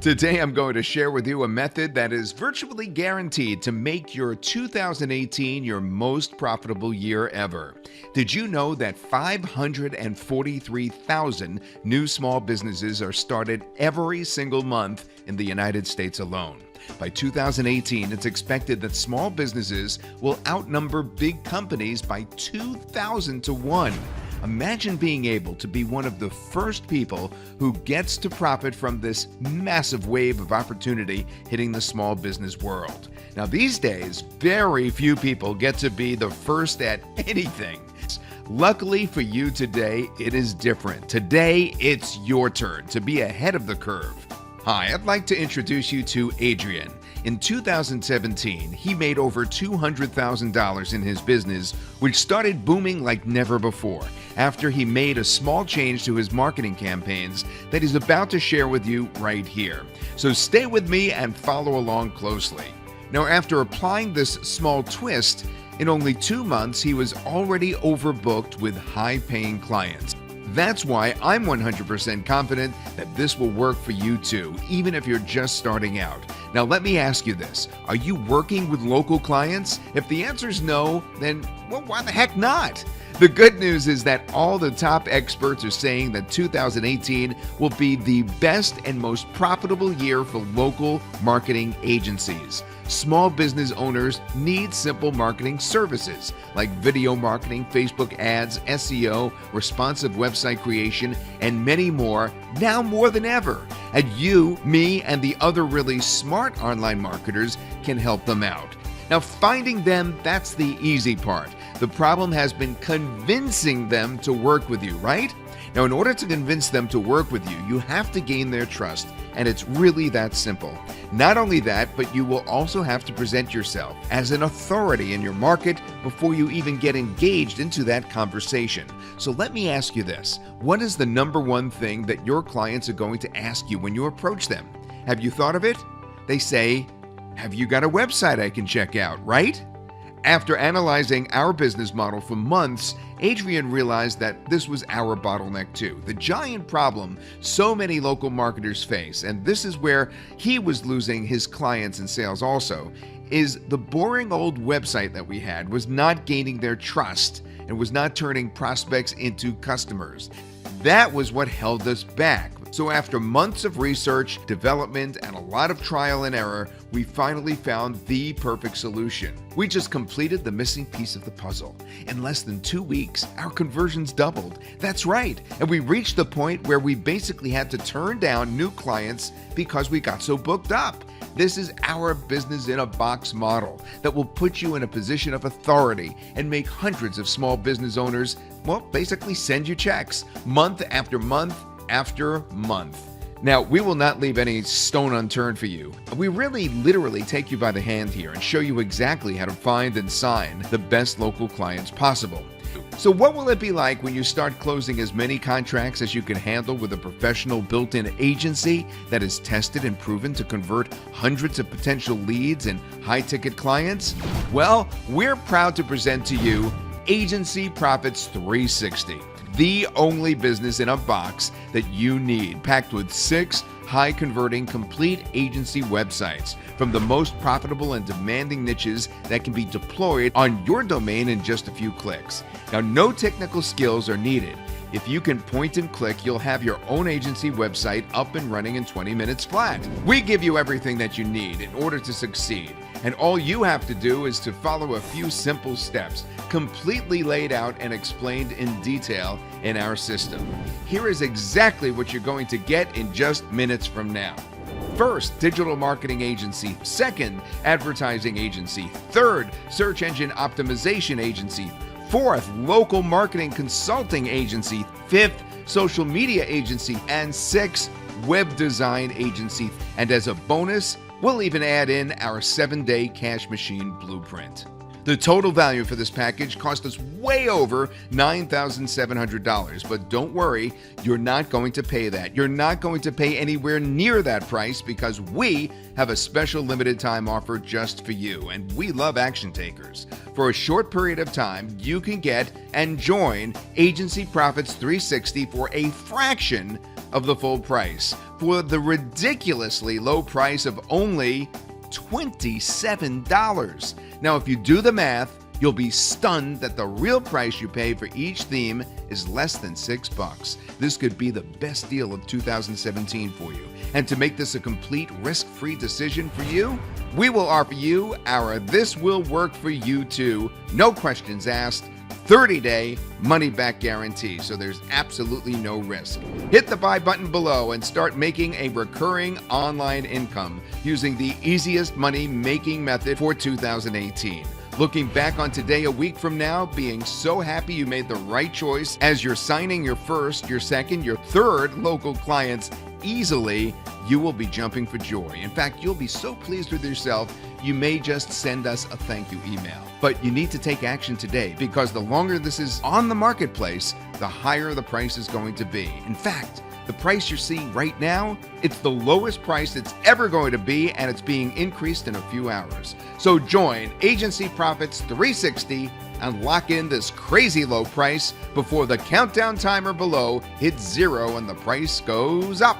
Today, I'm going to share with you a method that is virtually guaranteed to make your 2018 your most profitable year ever. Did you know that 543,000 new small businesses are started every single month in the United States alone? By 2018, it's expected that small businesses will outnumber big companies by 2,000 to 1. Imagine being able to be one of the first people who gets to profit from this massive wave of opportunity hitting the small business world. Now, these days, very few people get to be the first at anything. Luckily for you today, it is different. Today, it's your turn to be ahead of the curve. Hi, I'd like to introduce you to Adrian. In 2017, he made over $200,000 in his business, which started booming like never before, after he made a small change to his marketing campaigns that he's about to share with you right here. So stay with me and follow along closely. Now, after applying this small twist, in only 2 months, he was already overbooked with high-paying clients. That's why I'm 100% confident that this will work for you too, even if you're just starting out. Now, let me ask you this. Are you working with local clients? If the answer is no, then, well, why the heck not? The good news is that all the top experts are saying that 2018 will be the best and most profitable year for local marketing agencies. Small business owners need simple marketing services like video marketing, Facebook ads, SEO, responsive website creation, and many more now more than ever. And you, me, and the other really smart online marketers can help them out. Now, finding them, that's the easy part. The problem has been convincing them to work with you, right? Now, in order to convince them to work with you, you have to gain their trust, and it's really that simple. Not only that, but you will also have to present yourself as an authority in your market before you even get engaged into that conversation. So let me ask you this. What is the number one thing that your clients are going to ask you when you approach them? Have you thought of it? They say, "Have you got a website I can check out?" Right? After analyzing our business model for months, Adrian realized that this was our bottleneck too. The giant problem so many local marketers face, and this is where he was losing his clients and sales also, is the boring old website that we had was not gaining their trust and was not turning prospects into customers. That was what held us back. So after months of research, development, and a lot of trial and error, we finally found the perfect solution. We just completed the missing piece of the puzzle. In less than 2 weeks, our conversions doubled. That's right. And we reached the point where we basically had to turn down new clients because we got so booked up. This is our business in a box model that will put you in a position of authority and make hundreds of small business owners, well, basically send you checks month after month after month. Now, we will not leave any stone unturned for you. We really literally take you by the hand here and show you exactly how to find and sign the best local clients possible. So what will it be like when you start closing as many contracts as you can handle with a professional built-in agency that is tested and proven to convert hundreds of potential leads and high-ticket clients? Well, we're proud to present to you Agency Profits 360. The only business in a box that you need, packed with 6 high-converting complete agency websites from the most profitable and demanding niches that can be deployed on your domain in just a few clicks. Now, no technical skills are needed. If you can point and click, you'll have your own agency website up and running in 20 minutes flat. We give you everything that you need in order to succeed. And all you have to do is to follow a few simple steps, completely laid out and explained in detail in our system. Here is exactly what you're going to get in just minutes from now. First, digital marketing agency. Second, advertising agency. Third, search engine optimization agency. Fourth, local marketing consulting agency. Fifth, social media agency. And sixth, web design agency. And as a bonus, we'll even add in our 7-day cash machine blueprint. The total value for this package cost us way over $9,700, but don't worry, you're not going to pay that. You're not going to pay anywhere near that price because we have a special limited time offer just for you, and we love action takers. For a short period of time, you can get and join Agency Profits 360 for a fraction of the full price, for the ridiculously low price of only $27. Now, if you do the math, you'll be stunned that the real price you pay for each theme is less than $6. This could be the best deal of 2017 for you. And to make this a complete risk-free decision for you, we will offer you our This Will Work For You Too, no questions asked, 30-day money-back guarantee, so there's absolutely no risk. Hit the buy button below and start making a recurring online income using the easiest money-making method for 2018. Looking back on today a week from now, being so happy you made the right choice as you're signing your first, your second, your third local clients easily, you will be jumping for joy. In fact, you'll be so pleased with yourself, you may just send us a thank you email. But you need to take action today because the longer this is on the marketplace, the higher the price is going to be. In fact, the price you're seeing right now, it's the lowest price it's ever going to be, and it's being increased in a few hours. So join Agency Profits 360 and lock in this crazy low price before the countdown timer below hits 0 and the price goes up.